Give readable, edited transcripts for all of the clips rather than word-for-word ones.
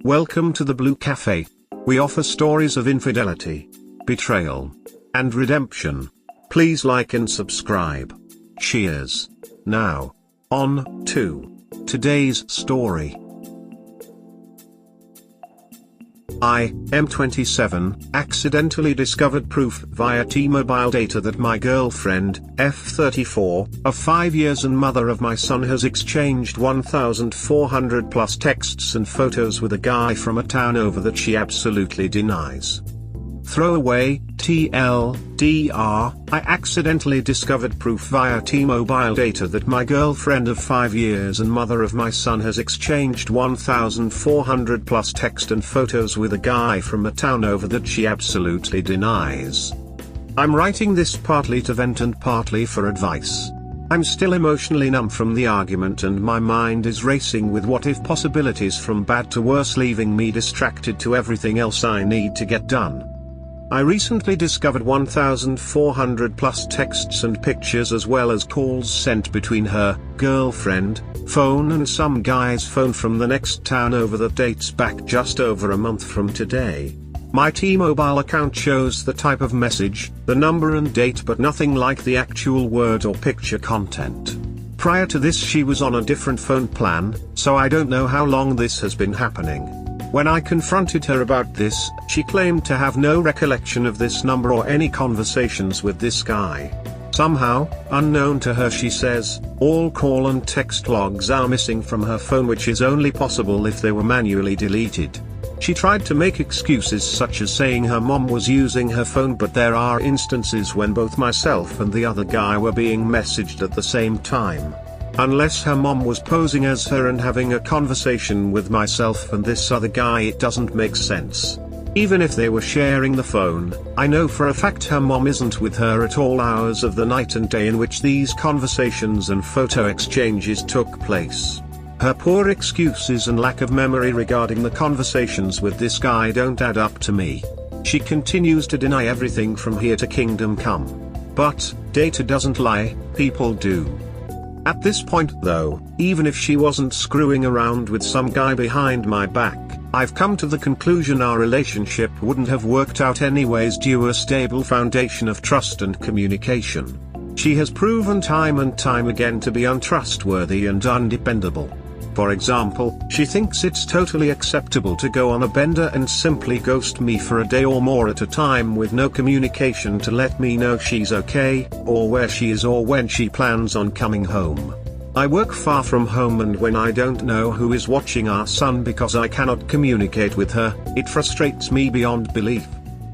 Welcome to the Blue Cafe. We offer stories of infidelity, betrayal, and redemption. Please like and subscribe. Cheers. Now, on to today's story. I M27 accidentally discovered proof via T-Mobile data that my girlfriend, F34, of 5 years and mother of my son, has exchanged 1,400 plus texts and photos with a guy from a town over that she absolutely denies. Throwaway, TLDR, I accidentally discovered proof via T-Mobile data that my girlfriend of 5 years and mother of my son has exchanged 1,400 plus text and photos with a guy from a town over that she absolutely denies. I'm writing this partly to vent and partly for advice. I'm still emotionally numb from the argument and my mind is racing with what if possibilities from bad to worse, leaving me distracted to everything else I need to get done. I recently discovered 1,400 plus texts and pictures as well as calls sent between her girlfriend phone and some guy's phone from the next town over that dates back just over a month from today. My T-Mobile account shows the type of message, the number and date, but nothing like the actual word or picture content. Prior to this she was on a different phone plan, so I don't know how long this has been happening. When I confronted her about this, she claimed to have no recollection of this number or any conversations with this guy. Somehow, unknown to her, she says, all call and text logs are missing from her phone, which is only possible if they were manually deleted. She tried to make excuses such as saying her mom was using her phone, but there are instances when both myself and the other guy were being messaged at the same time. Unless her mom was posing as her and having a conversation with myself and this other guy, it doesn't make sense. Even if they were sharing the phone, I know for a fact her mom isn't with her at all hours of the night and day in which these conversations and photo exchanges took place. Her poor excuses and lack of memory regarding the conversations with this guy don't add up to me. She continues to deny everything from here to kingdom come. But data doesn't lie, people do. At this point though, even if she wasn't screwing around with some guy behind my back, I've come to the conclusion our relationship wouldn't have worked out anyways due to a stable foundation of trust and communication. She has proven time and time again to be untrustworthy and undependable. For example, she thinks it's totally acceptable to go on a bender and simply ghost me for a day or more at a time with no communication to let me know she's okay, or where she is, or when she plans on coming home. I work far from home, and when I don't know who is watching our son because I cannot communicate with her, it frustrates me beyond belief.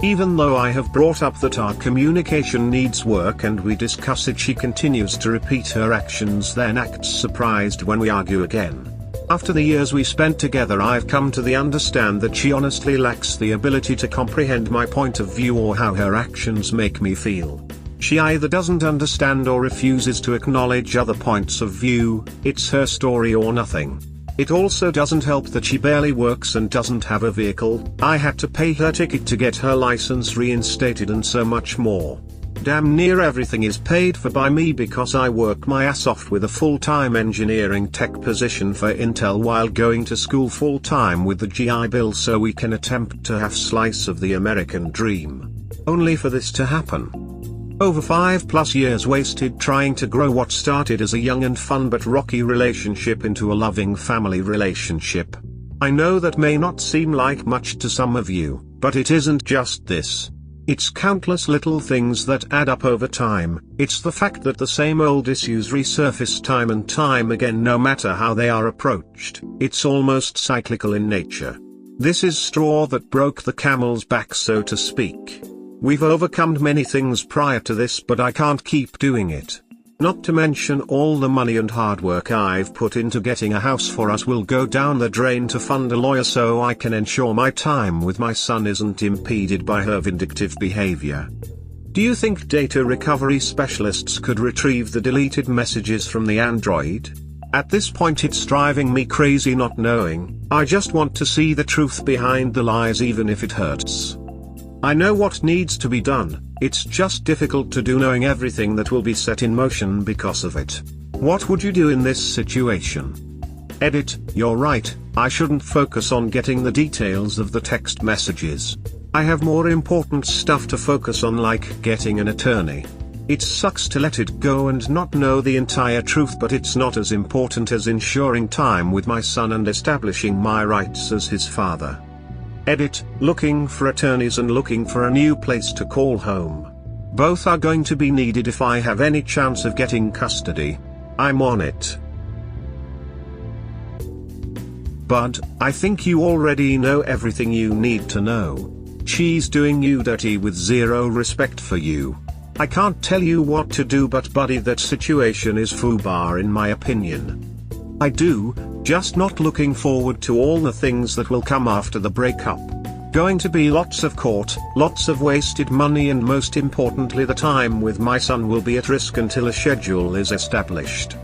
Even though I have brought up that our communication needs work and we discuss it, she continues to repeat her actions, then acts surprised when we argue again. After the years we spent together, I've come to the understand that she honestly lacks the ability to comprehend my point of view or how her actions make me feel. She either doesn't understand or refuses to acknowledge other points of view. It's her story or nothing. It also doesn't help that she barely works and doesn't have a vehicle. I had to pay her ticket to get her license reinstated and so much more. Damn near everything is paid for by me because I work my ass off with a full-time engineering tech position for Intel while going to school full-time with the GI Bill so we can attempt to have slice of the American dream. Only for this to happen. Over 5+ years wasted trying to grow what started as a young and fun but rocky relationship into a loving family relationship. I know that may not seem like much to some of you, but it isn't just this. It's countless little things that add up over time. It's the fact that the same old issues resurface time and time again no matter how they are approached. It's almost cyclical in nature. This is straw that broke the camel's back, so to speak. We've overcome many things prior to this, but I can't keep doing it. Not to mention all the money and hard work I've put into getting a house for us will go down the drain to fund a lawyer so I can ensure my time with my son isn't impeded by her vindictive behavior. Do you think data recovery specialists could retrieve the deleted messages from the Android? At this point it's driving me crazy not knowing. I just want to see the truth behind the lies even if it hurts. I know what needs to be done, it's just difficult to do knowing everything that will be set in motion because of it. What would you do in this situation? Edit, you're right, I shouldn't focus on getting the details of the text messages. I have more important stuff to focus on, like getting an attorney. It sucks to let it go and not know the entire truth, but it's not as important as ensuring time with my son and establishing my rights as his father. Edit, looking for attorneys and looking for a new place to call home. Both are going to be needed if I have any chance of getting custody. I'm on it. Bud, I think you already know everything you need to know. She's doing you dirty with zero respect for you. I can't tell you what to do, but buddy, that situation is FUBAR in my opinion. I do, just not looking forward to all the things that will come after the breakup. Going to be lots of court, lots of wasted money, and most importantly the time with my son will be at risk until a schedule is established.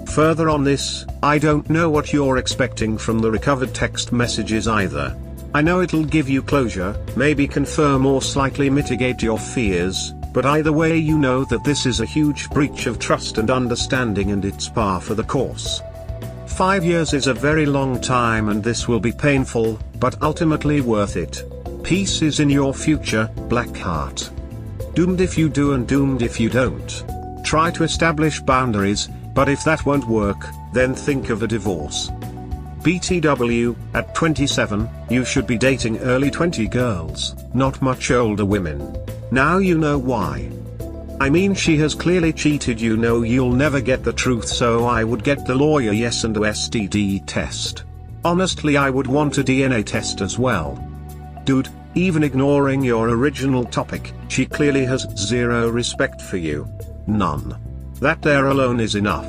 Further on this, I don't know what you're expecting from the recovered text messages either. I know it'll give you closure, maybe confirm or slightly mitigate your fears, but either way you know that this is a huge breach of trust and understanding, and it's par for the course. 5 years is a very long time, and this will be painful, but ultimately worth it. Peace is in your future, Blackheart. Doomed if you do and doomed if you don't. Try to establish boundaries, but if that won't work, then think of a divorce. BTW, at 27, you should be dating early 20 girls, not much older women. Now you know why. I mean, she has clearly cheated. You know you'll never get the truth, so I would get the lawyer yes and a STD test. Honestly, I would want a DNA test as well. Dude, even ignoring your original topic, she clearly has zero respect for you. None. That there alone is enough.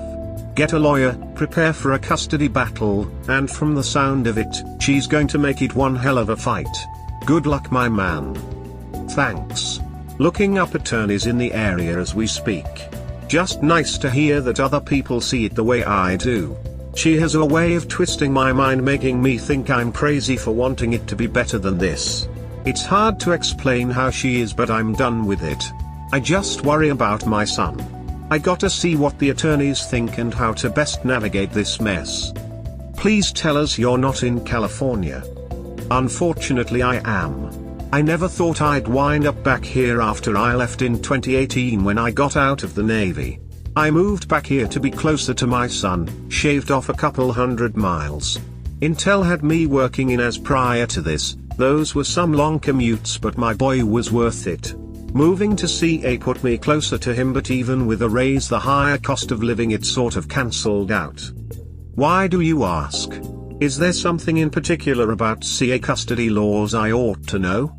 Get a lawyer, prepare for a custody battle, and from the sound of it, she's going to make it one hell of a fight. Good luck, my man. Thanks. Looking up attorneys in the area as we speak. Just nice to hear that other people see it the way I do. She has a way of twisting my mind, making me think I'm crazy for wanting it to be better than this. It's hard to explain how she is, but I'm done with it. I just worry about my son. I gotta see what the attorneys think and how to best navigate this mess. Please tell us you're not in California. Unfortunately, I am. I never thought I'd wind up back here after I left in 2018 when I got out of the Navy. I moved back here to be closer to my son, shaved off a couple 100 miles. Intel had me working in as prior to this. Those were some long commutes, but my boy was worth it. Moving to CA put me closer to him, but even with a raise, the higher cost of living, it sort of cancelled out. Why do you ask? Is there something in particular about CA custody laws I ought to know?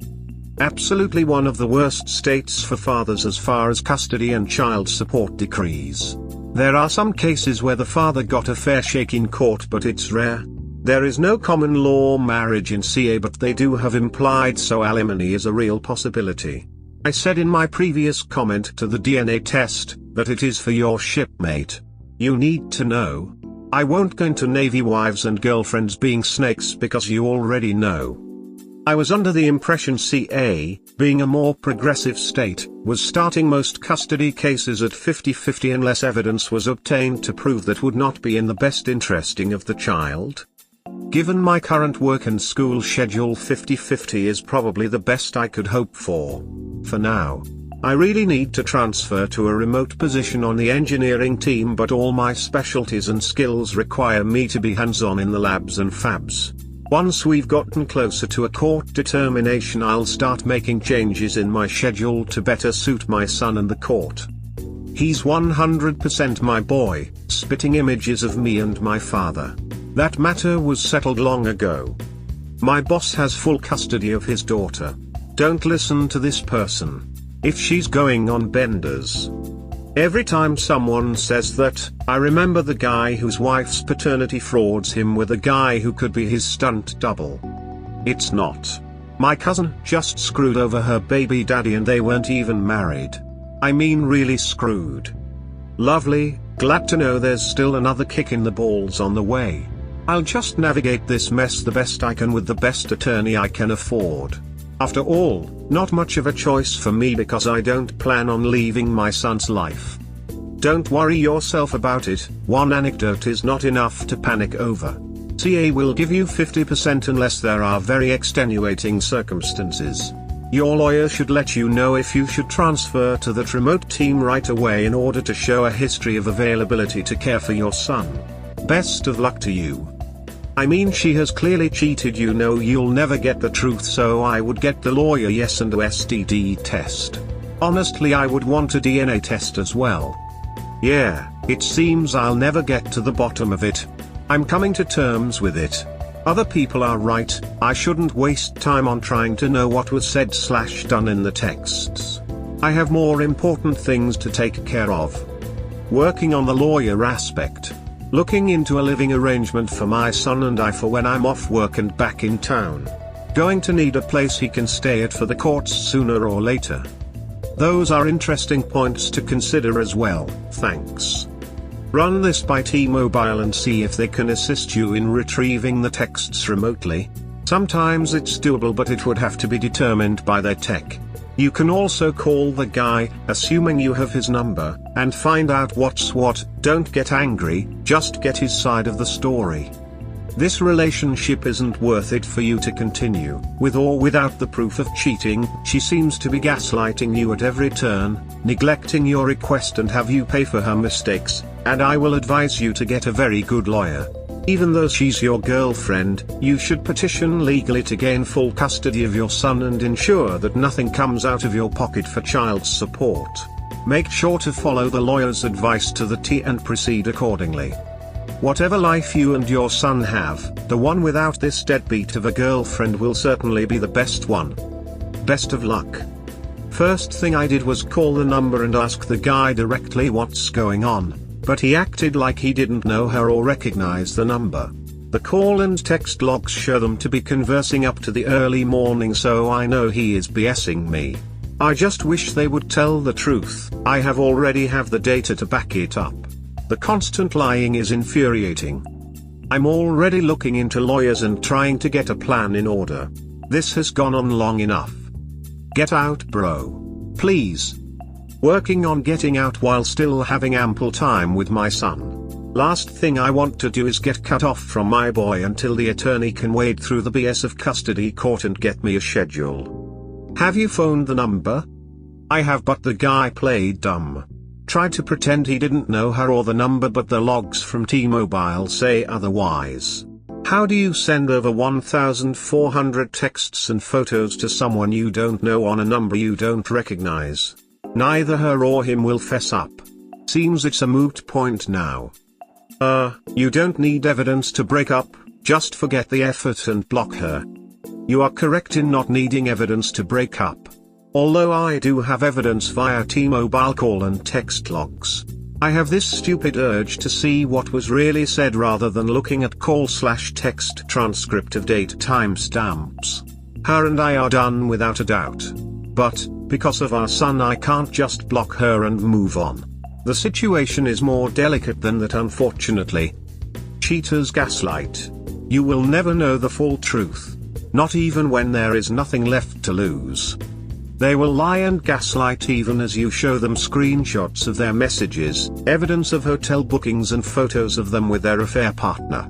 Absolutely one of the worst states for fathers as far as custody and child support decrees. There are some cases where the father got a fair shake in court, but it's rare. There is no common law marriage in CA, but they do have implied, so alimony is a real possibility. I said in my previous comment to the DNA test, that it is for your shipmate. You need to know. I won't go into Navy wives and girlfriends being snakes because you already know. I was under the impression CA, being a more progressive state, was starting most custody cases at 50-50 unless evidence was obtained to prove that would not be in the best interesting of the child. Given my current work and school schedule, 50-50 is probably the best I could hope for. For now. I really need to transfer to a remote position on the engineering team, but all my specialties and skills require me to be hands-on in the labs and fabs. Once we've gotten closer to a court determination, I'll start making changes in my schedule to better suit my son and the court. He's 100% my boy, spitting images of me and my father. That matter was settled long ago. My boss has full custody of his daughter. Don't listen to this person. If she's going on benders. Every time someone says that, I remember the guy whose wife's paternity frauds him with a guy who could be his stunt double. It's not. My cousin just screwed over her baby daddy and they weren't even married. I mean really screwed. Lovely, glad to know there's still another kick in the balls on the way. I'll just navigate this mess the best I can with the best attorney I can afford. After all, not much of a choice for me because I don't plan on leaving my son's life. Don't worry yourself about it, one anecdote is not enough to panic over. CA will give you 50% unless there are very extenuating circumstances. Your lawyer should let you know if you should transfer to that remote team right away in order to show a history of availability to care for your son. Best of luck to you. I mean, she has clearly cheated, you know you'll never get the truth, so I would get the lawyer yes and a STD test. Honestly, I would want a DNA test as well. Yeah, it seems I'll never get to the bottom of it. I'm coming to terms with it. Other people are right, I shouldn't waste time on trying to know what was said/done in the texts. I have more important things to take care of. Working on the lawyer aspect. Looking into a living arrangement for my son and I for when I'm off work and back in town. Going to need a place he can stay at for the courts sooner or later. Those are interesting points to consider as well, thanks. Run this by T-Mobile and see if they can assist you in retrieving the texts remotely. Sometimes it's doable, but it would have to be determined by their tech. You can also call the guy, assuming you have his number, and find out what's what. Don't get angry, just get his side of the story. This relationship isn't worth it for you to continue, with or without the proof of cheating. She seems to be gaslighting you at every turn, neglecting your request and have you pay for her mistakes, and I will advise you to get a very good lawyer. Even though she's your girlfriend, you should petition legally to gain full custody of your son and ensure that nothing comes out of your pocket for child support. Make sure to follow the lawyer's advice to the T and proceed accordingly. Whatever life you and your son have, the one without this deadbeat of a girlfriend will certainly be the best one. Best of luck. First thing I did was call the number and ask the guy directly what's going on, but he acted like he didn't know her or recognize the number. The call and text logs show them to be conversing up to the early morning, so I know he is BSing me. I just wish they would tell the truth. I already have the data to back it up. The constant lying is infuriating. I'm already looking into lawyers and trying to get a plan in order. This has gone on long enough. Get out, bro. Please. Working on getting out while still having ample time with my son. Last thing I want to do is get cut off from my boy until the attorney can wade through the BS of custody court and get me a schedule. Have you phoned the number? I have, but the guy played dumb. Tried to pretend he didn't know her or the number, but the logs from T-Mobile say otherwise. How do you send over 1,400 texts and photos to someone you don't know on a number you don't recognize? Neither her or him will fess up. Seems it's a moot point now. You don't need evidence to break up, just forget the effort and block her. You are correct in not needing evidence to break up. Although I do have evidence via T-Mobile call and text logs. I have this stupid urge to see what was really said rather than looking at call/text transcript of date timestamps. Her and I are done without a doubt. But, because of our son, I can't just block her and move on. The situation is more delicate than that, unfortunately. Cheaters gaslight. You will never know the full truth. Not even when there is nothing left to lose. They will lie and gaslight even as you show them screenshots of their messages, evidence of hotel bookings and photos of them with their affair partner.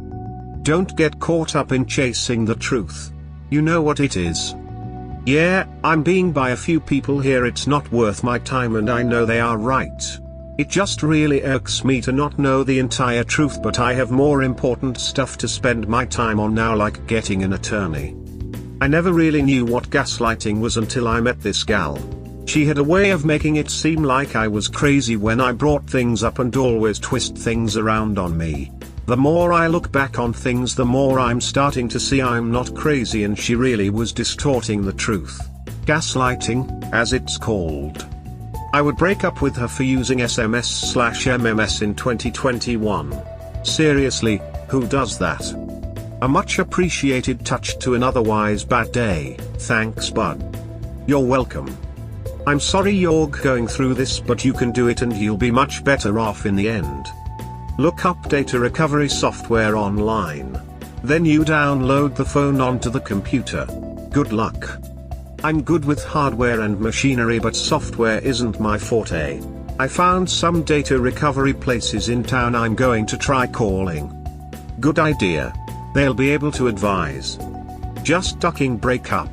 Don't get caught up in chasing the truth. You know what it is. Yeah, I'm being by a few people here, it's not worth my time, and I know they are right. It just really irks me to not know the entire truth, but I have more important stuff to spend my time on now, like getting an attorney. I never really knew what gaslighting was until I met this gal. She had a way of making it seem like I was crazy when I brought things up and always twist things around on me. The more I look back on things, the more I'm starting to see I'm not crazy and she really was distorting the truth. Gaslighting, as it's called. I would break up with her for using SMS/MMS in 2021. Seriously, who does that? A much appreciated touch to an otherwise bad day. Thanks, bud. You're welcome. I'm sorry you're going through this, but you can do it and you'll be much better off in the end. Look up data recovery software online. Then you download the phone onto the computer. Good luck. I'm good with hardware and machinery, but software isn't my forte. I found some data recovery places in town I'm going to try calling. Good idea. They'll be able to advise. Just ducking breakup.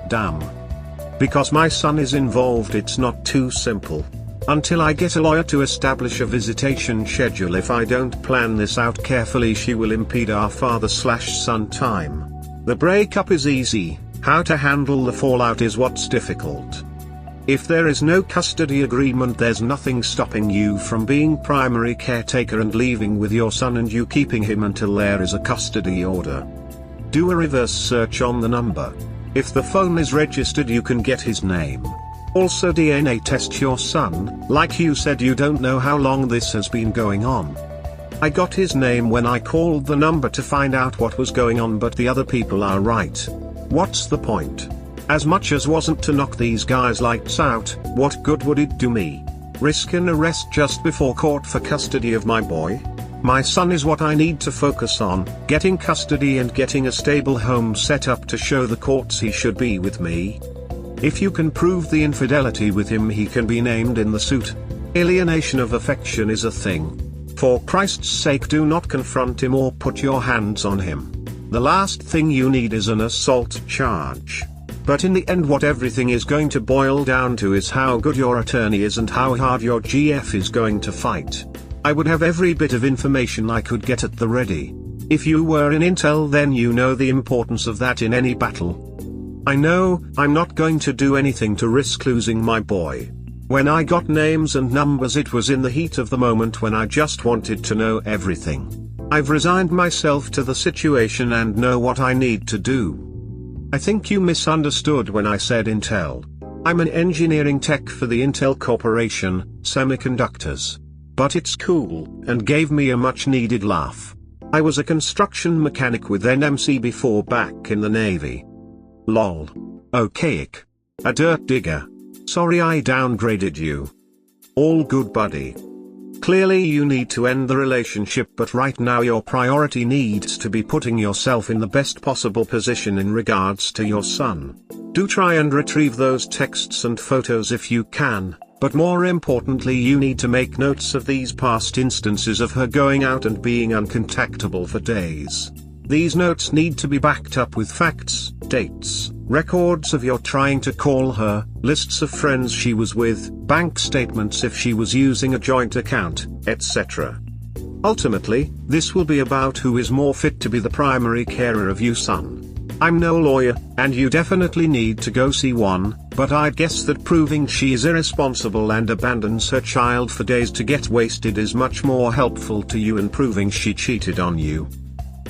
Damn. Because my son is involved, it's not too simple. Until I get a lawyer to establish a visitation schedule, if I don't plan this out carefully, she will impede our father/son time. The breakup is easy, how to handle the fallout is what's difficult. If there is no custody agreement, there's nothing stopping you from being primary caretaker and leaving with your son and you keeping him until there is a custody order. Do a reverse search on the number. If the phone is registered, you can get his name. Also DNA test your son, like you said you don't know how long this has been going on. I got his name when I called the number to find out what was going on, but the other people are right. What's the point? As much as wasn't to knock these guys lights out, what good would it do me? Risk an arrest just before court for custody of my boy? My son is what I need to focus on, getting custody and getting a stable home set up to show the courts he should be with me. If you can prove the infidelity with him, he can be named in the suit. Alienation of affection is a thing. For Christ's sake, do not confront him or put your hands on him. The last thing you need is an assault charge. But in the end, what everything is going to boil down to is how good your attorney is and how hard your GF is going to fight. I would have every bit of information I could get at the ready. If you were in intel, then you know the importance of that in any battle. I know, I'm not going to do anything to risk losing my boy. When I got names and numbers, it was in the heat of the moment when I just wanted to know everything. I've resigned myself to the situation and know what I need to do. I think you misunderstood when I said Intel. I'm an engineering tech for the Intel Corporation, semiconductors. But it's cool, and gave me a much needed laugh. I was a construction mechanic with NMC before, back in the Navy. Lol. Okayik. A dirt digger. Sorry I downgraded you. All good, buddy. Clearly you need to end the relationship, but right now your priority needs to be putting yourself in the best possible position in regards to your son. Do try and retrieve those texts and photos if you can, but more importantly, you need to make notes of these past instances of her going out and being uncontactable for days. These notes need to be backed up with facts, dates, records of your trying to call her, lists of friends she was with, bank statements if she was using a joint account, etc. Ultimately, this will be about who is more fit to be the primary carer of your son. I'm no lawyer, and you definitely need to go see one, but I'd guess that proving she is irresponsible and abandons her child for days to get wasted is much more helpful to you in proving she cheated on you.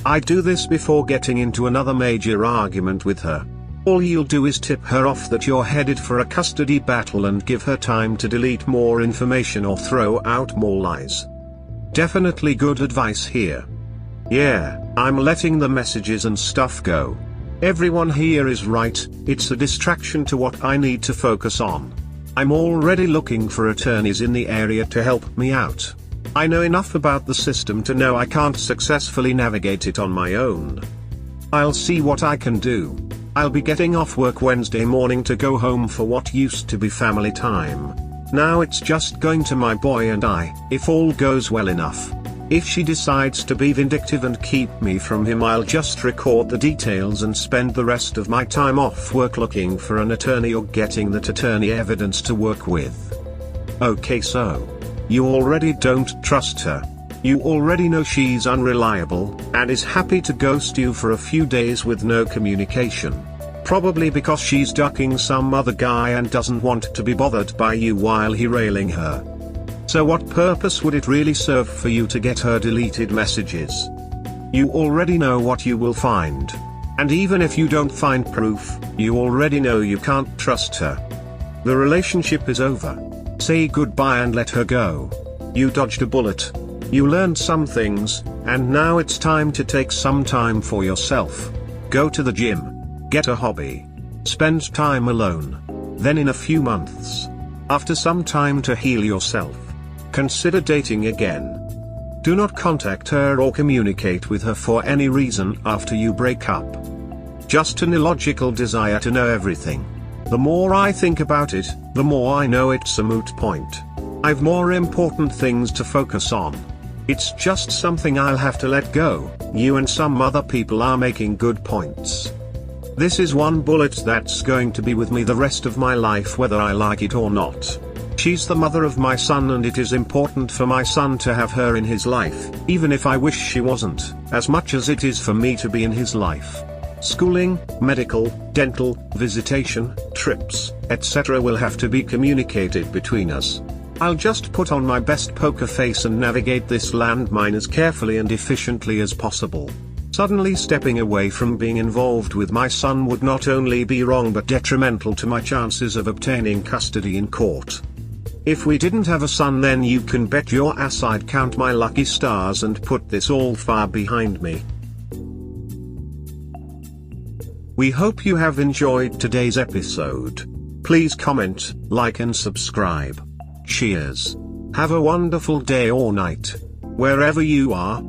I'd do this before getting into another major argument with her. All you'll do is tip her off that you're headed for a custody battle and give her time to delete more information or throw out more lies. Definitely good advice here. Yeah, I'm letting the messages and stuff go. Everyone here is right, it's a distraction to what I need to focus on. I'm already looking for attorneys in the area to help me out. I know enough about the system to know I can't successfully navigate it on my own. I'll see what I can do. I'll be getting off work Wednesday morning to go home for what used to be family time. Now it's just going to my boy and I, if all goes well enough. If she decides to be vindictive and keep me from him, I'll just record the details and spend the rest of my time off work looking for an attorney or getting that attorney evidence to work with. Okay, so you already don't trust her. You already know she's unreliable, and is happy to ghost you for a few days with no communication. Probably because she's ducking some other guy and doesn't want to be bothered by you while he railing her. So what purpose would it really serve for you to get her deleted messages? You already know what you will find. And even if you don't find proof, you already know you can't trust her. The relationship is over. Say goodbye and let her go. You dodged a bullet. You learned some things, and now it's time to take some time for yourself. Go to the gym. Get a hobby. Spend time alone. Then in a few months, after some time to heal yourself, consider dating again. Do not contact her or communicate with her for any reason after you break up. Just an illogical desire to know everything. The more I think about it, the more I know it's a moot point. I've more important things to focus on. It's just something I'll have to let go. You and some other people are making good points. This is one bullet that's going to be with me the rest of my life whether I like it or not. She's the mother of my son and it is important for my son to have her in his life, even if I wish she wasn't, as much as it is for me to be in his life. Schooling, medical, dental, visitation, trips, etc. will have to be communicated between us. I'll just put on my best poker face and navigate this landmine as carefully and efficiently as possible. Suddenly stepping away from being involved with my son would not only be wrong but detrimental to my chances of obtaining custody in court. If we didn't have a son, then you can bet your ass I'd count my lucky stars and put this all far behind me. We hope you have enjoyed today's episode. Please comment, like and subscribe. Cheers. Have a wonderful day or night, wherever you are.